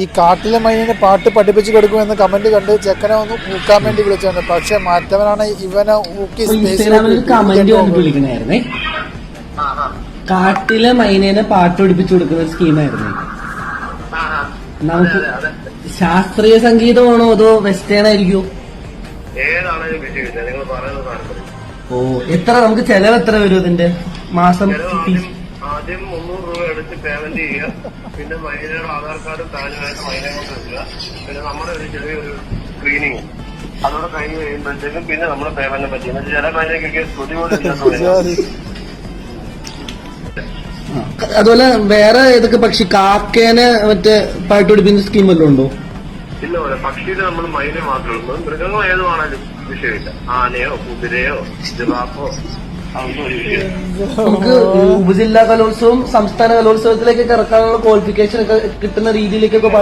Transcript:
ഈ കാട്ടിലെ മൈനിനെ പാട്ട് പഠിപ്പിച്ചു കൊടുക്കുമെന്ന് കമന്റ് കണ്ട് ചെക്കനെ ഒന്ന് ഊക്കാൻ വേണ്ടി വിളിച്ചാണ്. പക്ഷെ മറ്റവനാണ് ഇവനെ ഊക്കി കമന്റ് വന്നിട്ട് വിളിക്കണായിരുന്നേ. കാട്ടിലെ മൈനേനെ പാട്ട് പഠിപ്പിച്ചു കൊടുക്കുന്ന ഒരു സ്കീമായിരുന്നു. നമുക്ക് ശാസ്ത്രീയ സംഗീതമാണോ അതോ വെസ്റ്റേൺ ആയിരിക്കുമോ? ഓ, എത്ര നമുക്ക് ചെലവ് എത്ര വരും ഇതിന്റെ മാസം? ആദ്യം 300 രൂപ എടുത്ത് പേയ്മെന്റ് ചെയ്യുക. പിന്നെ മൈനയുടെ ആധാർ കാർഡും താനുമായിട്ട് മൈനെ കൊണ്ട് വെക്കുക. പിന്നെ നമ്മുടെ ഒരു ചെറിയൊരു സ്ക്രീനിങ് അതോടെ കഴിഞ്ഞ് കഴിയുമ്പോഴത്തേക്കും പിന്നെ നമ്മുടെ പേയ്മെന്റിനെ പറ്റി ചില മൈനയ്ക്കൊക്കെ സ്തുതി പോലും ഇല്ലാത്ത. അതുപോലെ വേറെ ഏതൊക്കെ പക്ഷി കാക്കേനെ മറ്റേ പാട്ട് പഠിപ്പിക്കുന്ന സ്കീം വല്ലതും ഉണ്ടോ? ഇല്ല പോലെ പക്ഷിയിൽ നമ്മൾ മൈനെ മാത്രമേ ഉള്ളൂ. മൃഗങ്ങൾ ഏതുവാണേലും വിഷയമില്ല. ആനയോ കുതിരയോ ജിറാഫോ അതൊന്നും ഒരു വിഷയം. നമുക്ക് ഉപജില്ലാ കലോത്സവം സംസ്ഥാന കലോത്സവത്തിലേക്കൊക്കെ ഇറക്കാനുള്ള ക്വാളിഫിക്കേഷൻ ഒക്കെ കിട്ടുന്ന രീതിയിലേക്കൊക്കെ പാടി